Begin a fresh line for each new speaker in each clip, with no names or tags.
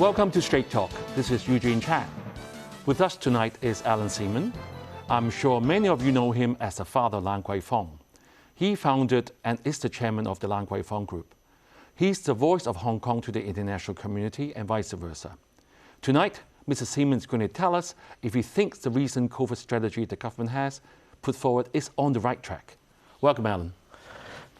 Welcome to Straight Talk. This is Eugene Chan. With us tonight is Alan Seaman. I'm sure many of you know him as the father of Lan Kwai Fong. He founded and is the chairman of the Lan Kwai Fong Group. He's the voice of Hong Kong to the international community and vice versa. Tonight, Mr. Seaman is going to tell us if he thinks the recent COVID strategy the government has put forward is on the right track. Welcome, Alan.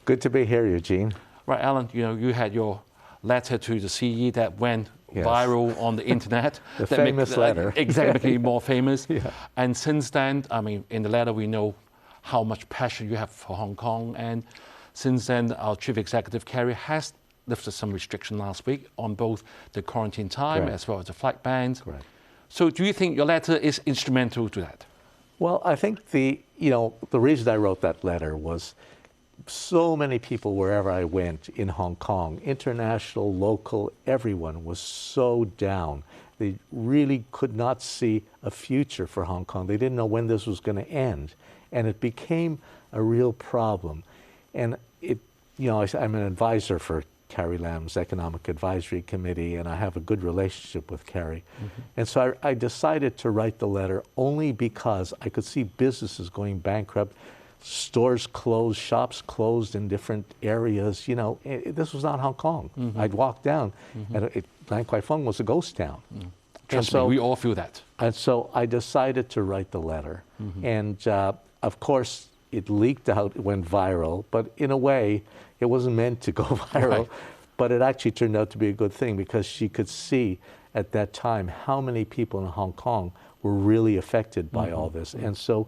Good to be here, Eugene.
Right, Alan, you had your letter to the CE that went viral on the internet.
The famous letter.
Exactly, more famous.
Yeah.
And since then, I mean, in the letter we know how much passion you have for Hong Kong. And since then, our chief executive, Carrie, has lifted some restriction last week on both the quarantine time as well as the flight bans.
Correct.
So do you think your letter is instrumental to that?
Well, I think the reason I wrote that letter was so many people wherever I went in Hong Kong, international, local, everyone was so down. They really could not see a future for Hong Kong. They didn't know when this was going to end. And it became a real problem. And I'm an advisor for Carrie Lam's Economic Advisory Committee, and I have a good relationship with Carrie. Mm-hmm. And so I decided to write the letter only because I could see businesses going bankrupt, stores closed, shops closed in different areas. This was not Hong Kong. Mm-hmm. I'd walk down, and Lan Kwai Fong was a ghost town.
Mm. Trust me, we all feel that.
And so I decided to write the letter. Mm-hmm. And of course, it leaked out, it went viral, but in a way, it wasn't meant to go viral. Right. But it actually turned out to be a good thing because she could see at that time how many people in Hong Kong were really affected by all this. And so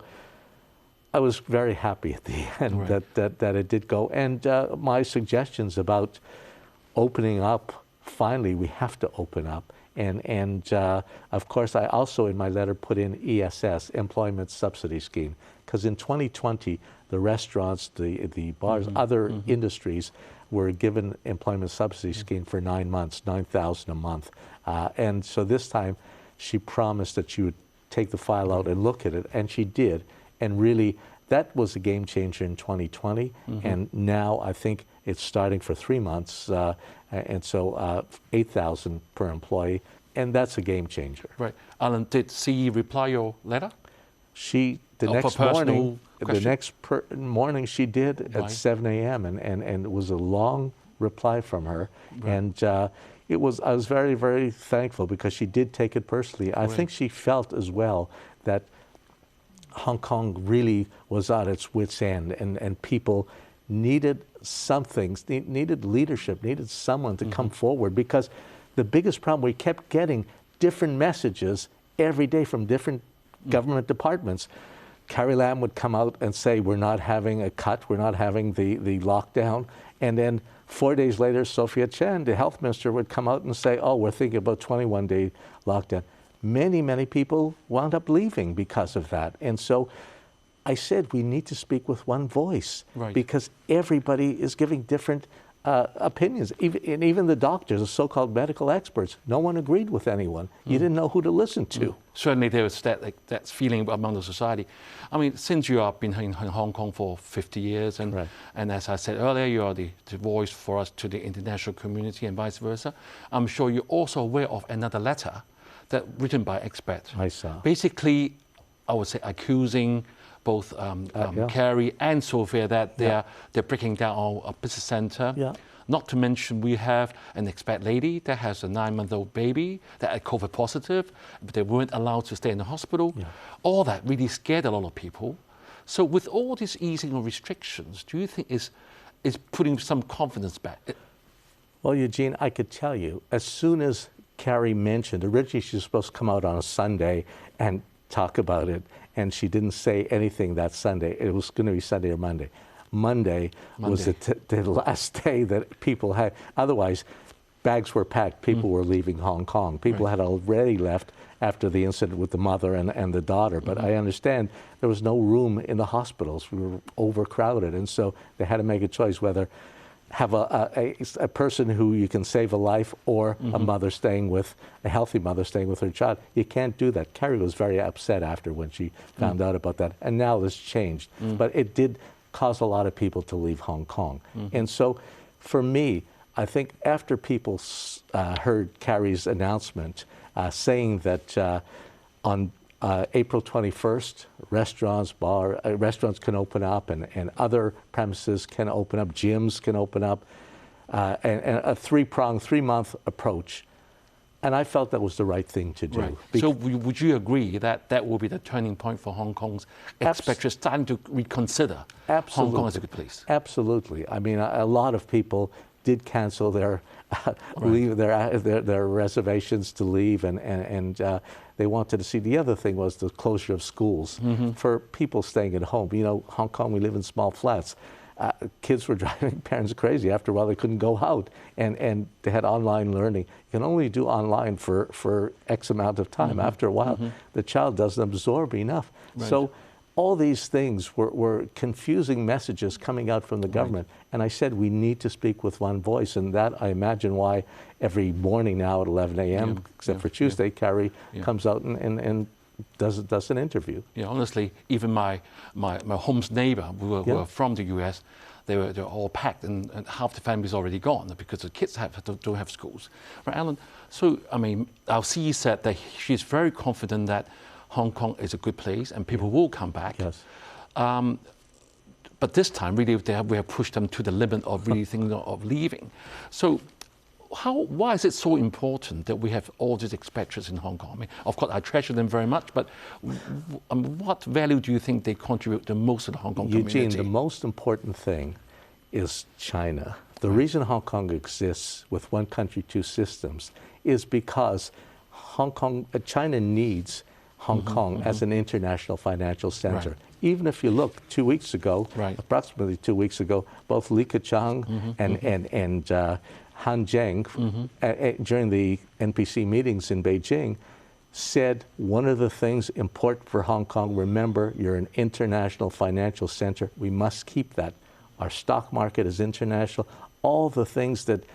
I was very happy at the end that it did go. And my suggestions about opening up, finally, we have to open up. And of course, I also in my letter put in ESS, Employment Subsidy Scheme, because in 2020, the restaurants, the bars, other industries were given employment subsidy scheme for 9 months, $9,000 a month. And so this time, she promised that she would take the file out and look at it, and she did. And really, that was a game changer in 2020. And now I think it's starting for 3 months, and so $8,000 per employee, and that's a game changer.
Right. Alan, did CE reply your letter?
The next morning she did at 7 a.m. and it was a long reply from her. Right. And I was very, very thankful because she did take it personally. I think she felt as well that Hong Kong really was at its wit's end, and people needed something, needed leadership, needed someone to come forward, because the biggest problem, we kept getting different messages every day from different government departments. Carrie Lam would come out and say, we're not having a cut, we're not having the lockdown. And then 4 days later, Sophia Chen, the health minister, would come out and say, oh, we're thinking about 21-day lockdown. Many, many people wound up leaving because of that. And so I said, we need to speak with one voice, because everybody is giving different opinions. Even the doctors, the so-called medical experts, no one agreed with anyone. You didn't know who to listen to.
Certainly there was that feeling among the society. I mean, since you have been in Hong Kong for 50 years, and as I said earlier, you are the voice for us to the international community and vice versa, I'm sure you're also aware of another letter that written by experts.
I saw.
Basically, I would say accusing both Carrie and Sophia that they're breaking down our business center. Yeah. Not to mention we have an expat lady that has a 9-month-old baby that had COVID positive, but they weren't allowed to stay in the hospital. Yeah. All that really scared a lot of people. So with all these easing of restrictions, do you think is putting some confidence back?
Well, Eugene, I could tell you, as soon as Carrie mentioned, originally she was supposed to come out on a Sunday and talk about it, and she didn't say anything that Sunday. It was going to be Sunday or Monday. Monday was the last day that people had. Otherwise, bags were packed. People were leaving Hong Kong. People had already left after the incident with the mother and the daughter. But I understand there was no room in the hospitals. We were overcrowded. And so they had to make a choice whether have a person who you can save a life or a mother staying with, a healthy mother staying with her child. You can't do that. Carrie was very upset after when she found out about that. And now this changed. But it did cause a lot of people to leave Hong Kong. And so for me, I think after people heard Carrie's announcement saying that on April 21st, restaurants can open up and other premises can open up, gyms can open up, and a three-pronged, 3-month approach. And I felt that was the right thing to do.
Right. So would you agree that that will be the turning point for Hong Kong's expatriates starting to reconsider Hong Kong as a good place?
Absolutely. I mean, a lot of people did cancel their leave their reservations to leave, and they wanted to see. The other thing was the closure of schools for people staying at home. You know, Hong Kong, we live in small flats. Kids were driving parents crazy. After a while, they couldn't go out, and they had online learning. You can only do online for X amount of time. After a while, the child doesn't absorb enough. Right. So all these things were confusing messages coming out from the government. Right. And I said, we need to speak with one voice. And that, I imagine, why every morning now at 11 a.m., except for Tuesday, Carrie comes out and does an interview.
Yeah, honestly, even my home's neighbor, who were from the U.S., they're all packed, and half the family's already gone because the kids don't have schools. Right, Alan? So, I mean, our CE said that she's very confident that Hong Kong is a good place and people will come back.
Yes.
But this time, really, we have pushed them to the limit of really thinking of leaving. So, why is it so important that we have all these expatriates in Hong Kong? I mean, of course, I treasure them very much, but what value do you think they contribute the most to the Hong Kong community?
Eugene, the most important thing is China. The reason Hong Kong exists with one country, two systems is because China needs Hong Kong as an international financial center. Right. Even if you look 2 weeks ago, approximately 2 weeks ago, both Li Keqiang and Han Zheng, during the NPC meetings in Beijing, said one of the things important for Hong Kong, remember, you're an international financial center. We must keep that. Our stock market is international. All the things that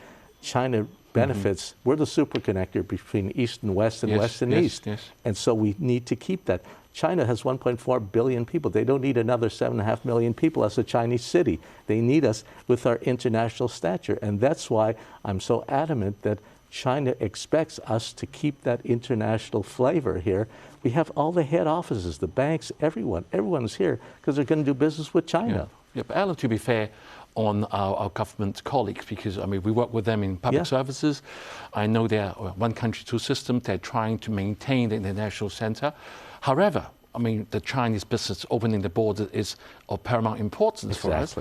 China benefits, we're the superconnector between East and West and West and East. Yes. And so we need to keep that. China has 1.4 billion people. They don't need another 7.5 million people as a Chinese city. They need us with our international stature. And that's why I'm so adamant that China expects us to keep that international flavor here. We have all the head offices, the banks, everyone's here because they're going to do business with China.
Yeah, but Alan, to be fair on our government colleagues, because I mean we work with them in public services. I know they're one country, two systems. They're trying to maintain the international center. However, I mean the Chinese business opening the border is of paramount importance for us.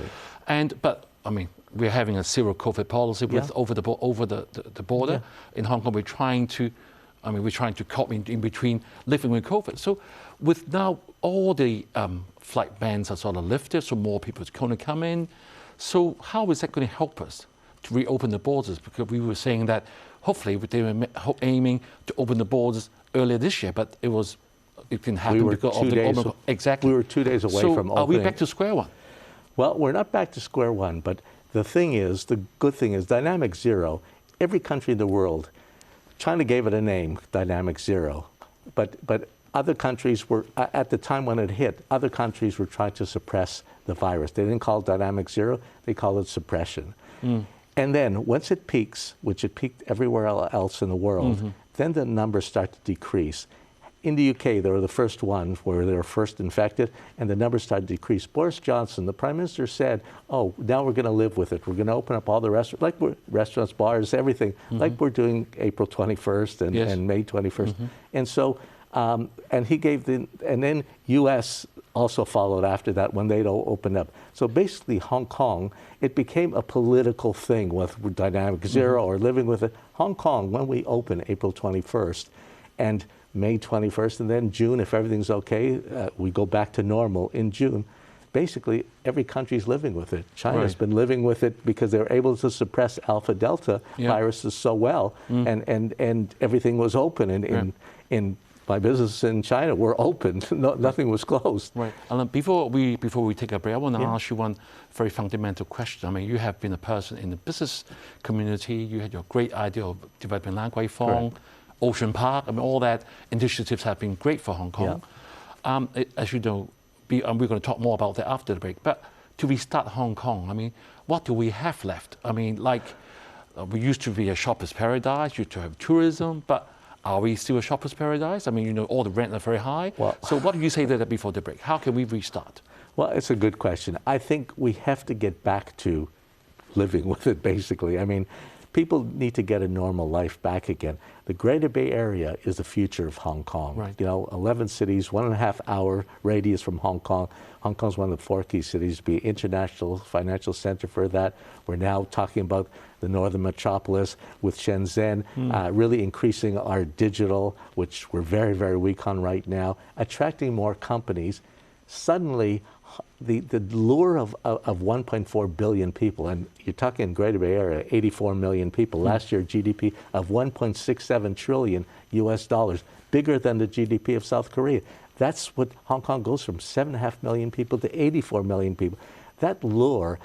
But I mean we're having a zero COVID policy with over the border in Hong Kong. We're trying to cope in between living with COVID. So with now all the flight bans are sort of lifted, so more people are going to come in. So how is that going to help us to reopen the borders? Because we were saying that hopefully they were aiming to open the borders earlier this year, but it didn't happen because of the Omicron. Exactly.
We were 2 days away from opening.
Are we back to square one?
Well, we're not back to square one, but the good thing is Dynamic Zero, every country in the world, China gave it a name, Dynamic Zero, but other countries were, at the time when it hit, other countries were trying to suppress the virus. They didn't call it Dynamic Zero, they called it suppression. And then once it peaks, which it peaked everywhere else in the world, then the numbers start to decrease. In the UK, they were the first ones where they were first infected, and the numbers started to decrease. Boris Johnson, the Prime Minister, said, oh, now we're going to live with it. We're going to open up all the restaurants, bars, everything, like we're doing April 21st and May 21st. And so, and he gave and then U.S. also followed after that when they'd opened up. So basically, Hong Kong, it became a political thing with Dynamic Zero or living with it. Hong Kong, when we open April 21st, and May 21st, and then June, if everything's okay, we go back to normal in June. Basically, every country's living with it. China's been living with it because they were able to suppress Alpha Delta viruses so well, and everything was open. In my business in China, we're open. Nothing was closed.
Right. And before we take a break, I want to ask you one very fundamental question. I mean, you have been a person in the business community. You had your great idea of developing Lan Kwai Fong. Ocean Park, I mean, all that initiatives have been great for Hong Kong. As you know, we're going to talk more about that after the break. But to restart Hong Kong, I mean, what do we have left? I mean, like we used to be a shopper's paradise, used to have tourism, but are we still a shopper's paradise? I mean, you know, all the rent are very high.
Well,
so what do you say to that before the break? How can we restart?
Well, it's a good question. I think we have to get back to living with it, basically. I mean, people need to get a normal life back again. The Greater Bay Area is the future of Hong Kong.
Right.
You know, 11 cities, 1.5 hour radius from Hong Kong. Hong Kong's one of the 4 key cities to be international financial center for that. We're now talking about the northern metropolis with Shenzhen, really increasing our digital, which we're very, very weak on right now, attracting more companies. Suddenly, the lure of 1.4 billion people, and you're talking Greater Bay Area, 84 million people. Last year, GDP of 1.67 trillion US dollars, bigger than the GDP of South Korea. That's what Hong Kong goes from 7.5 million people to 84 million people. That lure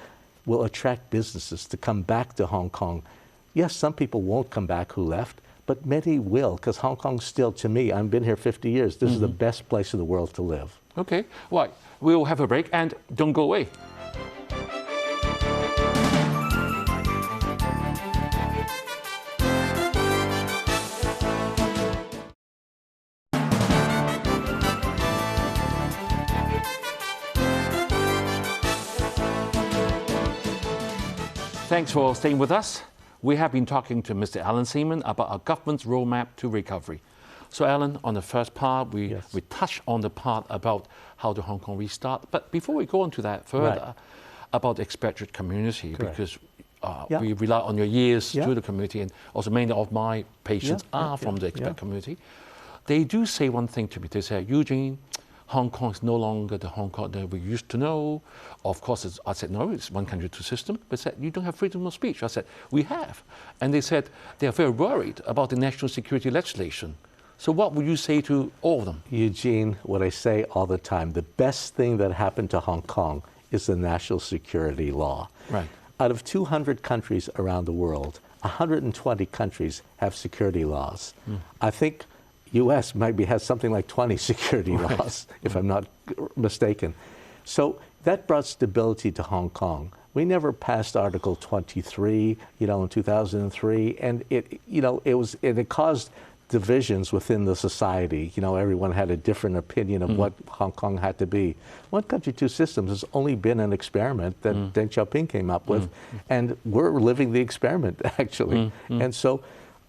will attract businesses to come back to Hong Kong. Yes, some people won't come back who left, but many will, because Hong Kong still, to me, I've been here 50 years, this is the best place in the world to live.
Okay, right. We'll have a break and don't go away. Thanks for staying with us. We have been talking to Mr. Allan Seaman about our government's roadmap to recovery. So, Alan, on the first part, we touched on the part about how the Hong Kong restart. But before we go on to that further, about the expatriate community, because we rely on your years to the community, and also many of my patients are from the expat community. They do say one thing to me. They say, Eugene, Hong Kong is no longer the Hong Kong that we used to know. Of course, I said, no, it's one country, two systems. But they said, you don't have freedom of speech. I said, we have. And they said they are very worried about the national security legislation. So what would you say to all of them?
Eugene, what I say all the time, the best thing that happened to Hong Kong is the national security law.
Right.
Out of 200 countries around the world, 120 countries have security laws. I think U.S. maybe has something like 20 security laws, if I'm not mistaken. So that brought stability to Hong Kong. We never passed Article 23, you know, in 2003, and it caused divisions within the society. You know, everyone had a different opinion of what Hong Kong had to be. One country, two systems has only been an experiment that Deng Xiaoping came up with, and we're living the experiment, actually. And so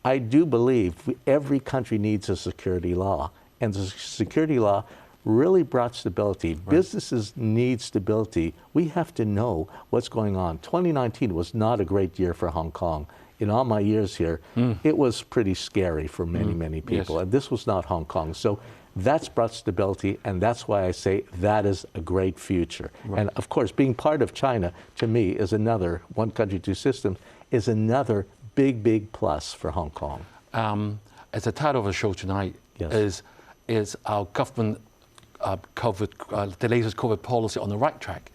I do believe every country needs a security law, and the security law really brought stability. Businesses need stability. We have to know what's going on. 2019 was not a great year for Hong Kong. In all my years here, it was pretty scary for many, many people, and this was not Hong Kong. So that's brought stability, and that's why I say that is a great future. And of course, being part of China, to me, is another, one country, two systems, is another big, big plus for Hong Kong.
As the title of the show tonight is our government the latest COVID policy on the right track?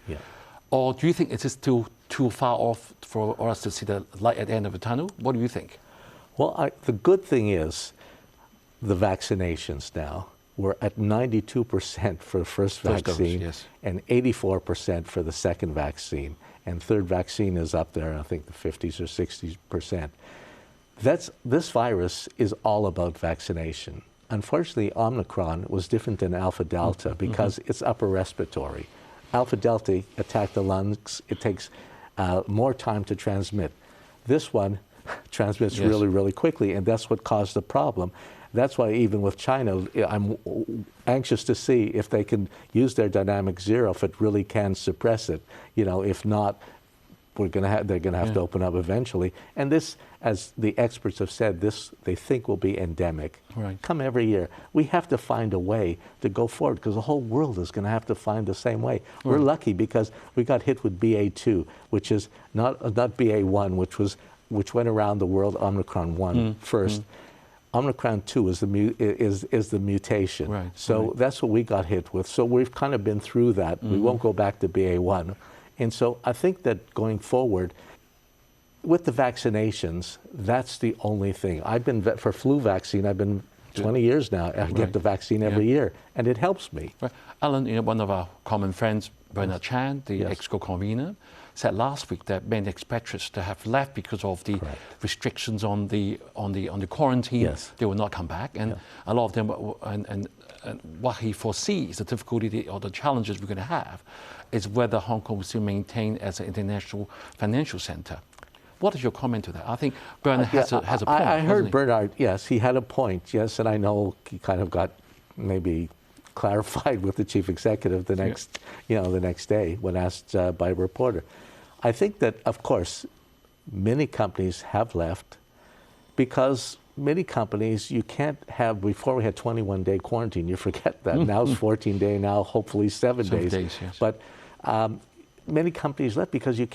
Or do you think it is still too far off for us to see the light at the end of the tunnel? What do you think?
Well, the good thing is the vaccinations now. We're at 92% for the first vaccine
dose,
and 84% for the second vaccine. And third vaccine is up there, I think the 50s or 60%. This virus is all about vaccination. Unfortunately, Omicron was different than Alpha Delta because it's upper respiratory. Alpha Delta attacked the lungs. It takes more time to transmit. This one transmits really, really quickly, and that's what caused the problem. That's why even with China, I'm anxious to see if they can use their dynamic zero, if it really can suppress it. You know, if not, they're going to have to open up eventually. And this, as the experts have said, this they think will be endemic. Come every year. We have to find a way to go forward because the whole world is going to have to find the same way. We're lucky because we got hit with BA2, which is not BA1, which went around the world. Omicron 1 first. Omicron 2 is the mutation. So that's what we got hit with. So we've kind of been through that. We won't go back to BA1. And so I think that going forward, with the vaccinations, that's the only thing. I've been, for flu vaccine, I've been 20 years now. I get the vaccine every year, and it helps me.
Alan, one of our common friends, Bernard Chan, the EXCO convener, said last week that many expatriates that have left because of the restrictions on the quarantine,
Yes.
they will not come back, and a lot of them, and what he foresees the difficulty or the challenges we're going to have is whether Hong Kong will still maintain as an international financial center. What is your comment to that? I think Bernard has a point.
I heard
he?
Bernard, yes, he had a point, yes, and I know he kind of got maybe clarified with the chief executive the next day when asked by a reporter. I think that, of course, many companies have left because many companies you can't have, before we had 21-day quarantine, you forget that. Now it's 14-day, now hopefully 7 days.
Yes.
But many companies left because you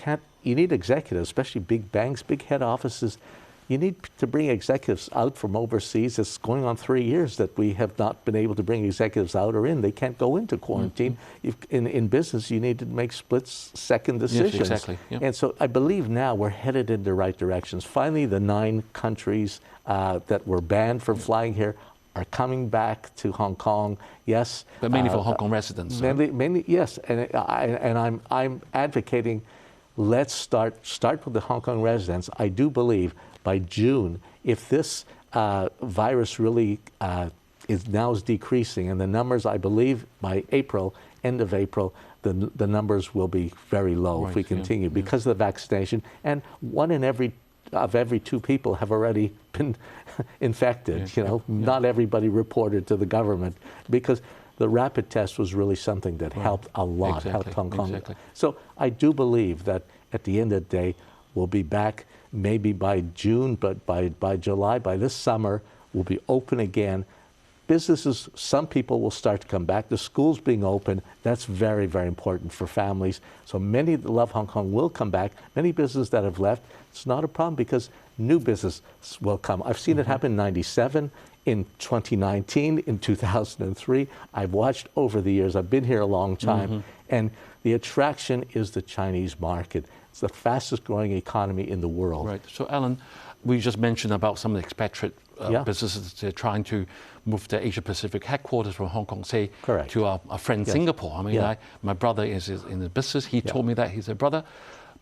need executives, especially big banks, big head offices. You need to bring executives out from overseas. It's going on 3 years that we have not been able to bring executives out or in. They can't go into quarantine. In business, you need to make split-second decisions.
Yes, exactly. Yep.
And so I believe now we're headed in the right directions. Finally, the 9 countries that were banned from flying here are coming back to Hong Kong. Yes,
but mainly for Hong Kong residents.
Mainly, yes, and I'm advocating. Let's start with the Hong Kong residents. I do believe by June, if this virus really is decreasing, and the numbers, I believe, by April, end of April, the numbers will be very low if we continue because of the vaccination. And 1 in every 2 people have already been infected. Not everybody reported to the government because the rapid test was really something that helped a lot, helped Hong Kong.
Exactly.
So I do believe that at the end of the day, we'll be back maybe by June, but by July, by this summer, we'll be open again. Businesses, some people will start to come back. The schools being open, that's very, very important for families. So many that love Hong Kong will come back. Many businesses that have left, it's not a problem because new business will come. I've seen it happen in 97, in 2019, in 2003. I've watched over the years. I've been here a long time. And the attraction is the Chinese market. It's the fastest growing economy in the world.
Right. So, Alan, we just mentioned about some of the expatriate businesses. They're trying to move their Asia Pacific headquarters from Hong Kong, say, to our friend Singapore. I mean, my brother is in the business. He told me that. He said, brother,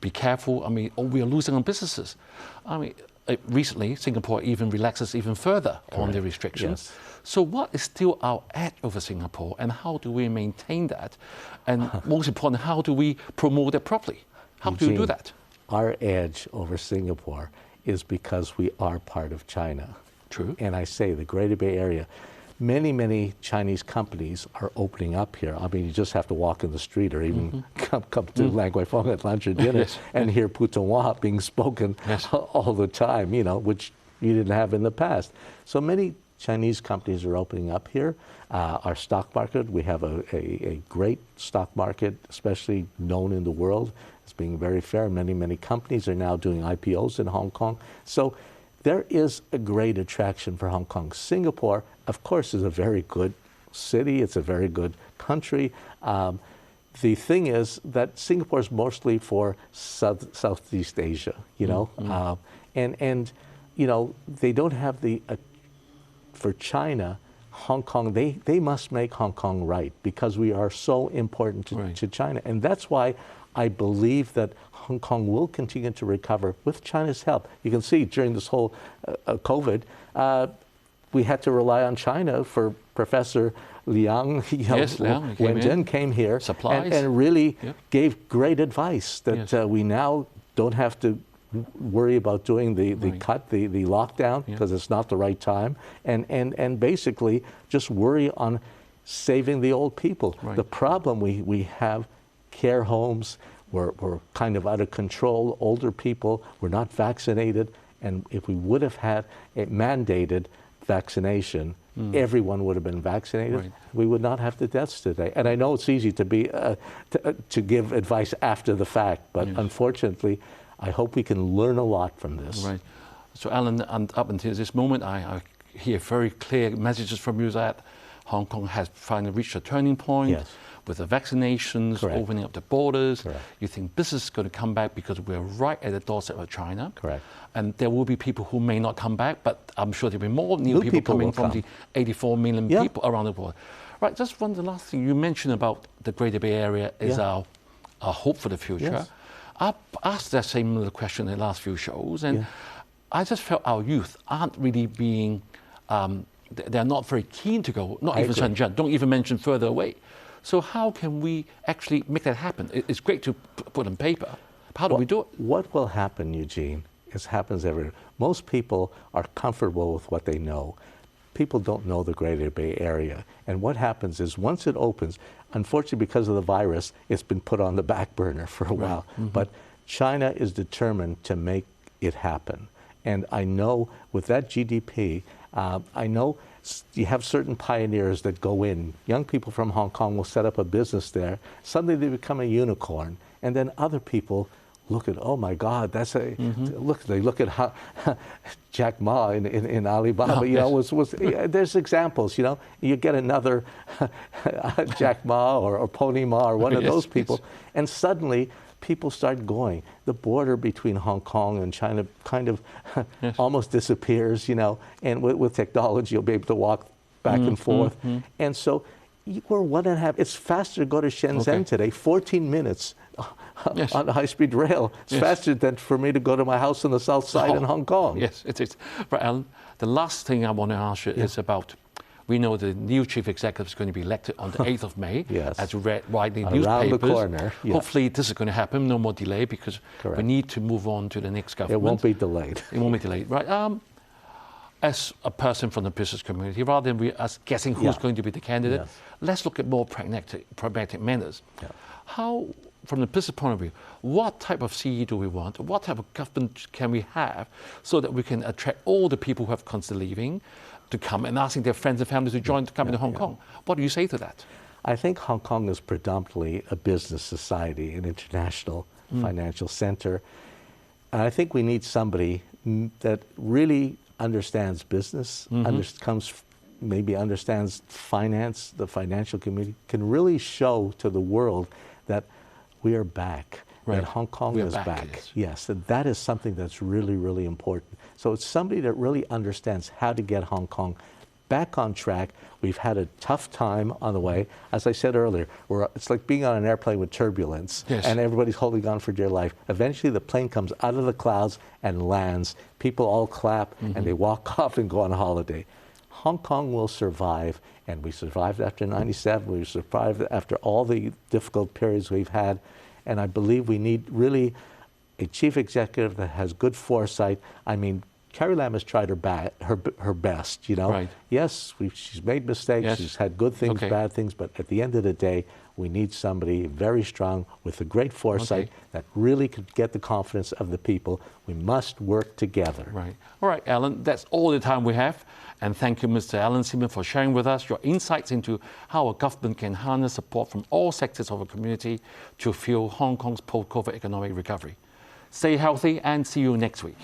be careful. I mean, we are losing on businesses. I mean, recently, Singapore even relaxes even further on the restrictions. So what is still our edge over Singapore, and how do we maintain that? And most important, how do we promote it properly? How do you do that?
Our edge over Singapore is because we are part of China.
True.
And I say the Greater Bay Area, many Chinese companies are opening up here. I mean, you just have to walk in the street or even come to Lan Kwai Fong at lunch or dinner and hear Putonghua being spoken all the time, which you didn't have in the past. So many Chinese companies are opening up here. Our stock market, we have a great stock market, especially known in the world as being very fair. Many companies are now doing IPOs in Hong Kong. So there is a great attraction for Hong Kong. Singapore, of course, is a very good city. It's a very good country. The thing is that Singapore is mostly for Southeast Asia, and they don't have for China, Hong Kong, they must make Hong Kong right because we are so important to China. And that's why I believe that Hong Kong will continue to recover with China's help. You can see during this whole COVID, we had to rely on China for Professor Liang. Wen came here and really gave great advice that we now don't have to worry about doing the lockdown because it's not the right time, and basically just worry on saving the old people. The problem we have, care homes, we're kind of out of control, older people, we're not vaccinated, and if we would have had a mandated vaccination, everyone would have been vaccinated. We would not have the deaths today. And I know it's easy to be to give advice after the fact, but unfortunately, I hope we can learn a lot from this.
Right. So, Alan, up until this moment, I hear very clear messages from you that Hong Kong has finally reached a turning point with the vaccinations, opening up the borders. You think business is going to come back because we're right at the doorstep of China. And there will be people who may not come back, but I'm sure there'll be more new people coming from the 84 million people around the world. Right, just one the last thing you mentioned about the Greater Bay Area is our hope for the future. I've asked that same little question in the last few shows, and I just felt our youth aren't really being, they're not very keen to go, not even Shenzhen, don't even mention further away. So how can we actually make that happen? It's great to put on paper. How do we do it?
What will happen, Eugene, is happens everywhere. Most people are comfortable with what they know. People don't know the Greater Bay Area. And what happens is once it opens, unfortunately because of the virus, it's been put on the back burner for a while. But China is determined to make it happen. And I know with that GDP, I know you have certain pioneers that go in. Young people from Hong Kong will set up a business there. Suddenly they become a unicorn. And then other people look at, oh my God, that's a, they look at how, Jack Ma in Alibaba, you know, there's examples, you know, you get another Jack Ma or Pony Ma or one of those people, and suddenly people start going. The border between Hong Kong and China kind of almost disappears, you know, and with technology you'll be able to walk back and forth. And so we're 1.5, it's faster to go to Shenzhen today, 14 minutes on the high-speed rail. It's faster than for me to go to my house on the south side in Hong Kong.
Yes, it is. But Alan, the last thing I want to ask you is about, we know the new chief executive is going to be elected on the 8th of May, as we read widely in newspapers.
Around the corner.
Hopefully this is going to happen, no more delay, because we need to move on to the next government.
It won't be delayed.
It won't be delayed, right? As a person from the business community, rather than us guessing who's going to be the candidate, let's look at more pragmatic manners. How, from the business point of view, what type of CE do we want? What type of government can we have so that we can attract all the people who have considered leaving to come and asking their friends and families to join to come into Hong Kong? What do you say to that?
I think Hong Kong is predominantly a business society, an international financial center. And I think we need somebody that really understands business, maybe understands finance, the financial community, can really show to the world that we are back, that Hong Kong is back. Yes, and that is something that's really, really important. So it's somebody that really understands how to get Hong Kong back on track. We've had a tough time on the way. As I said earlier, it's like being on an airplane with turbulence, and everybody's holding on for dear life. Eventually the plane comes out of the clouds and lands. People all clap and they walk off and go on holiday. Hong Kong will survive, and we survived after 97, we survived after all the difficult periods we've had, and I believe we need really a chief executive that has good foresight. I mean, Carrie Lam has tried her best, you know. Yes, she's made mistakes, she's had good things, bad things, but at the end of the day, we need somebody very strong with a great foresight that really could get the confidence of the people. We must work together.
All right, Alan, that's all the time we have. And thank you, Mr. Alan Seaman, for sharing with us your insights into how a government can harness support from all sectors of a community to fuel Hong Kong's post-COVID economic recovery. Stay healthy and see you next week.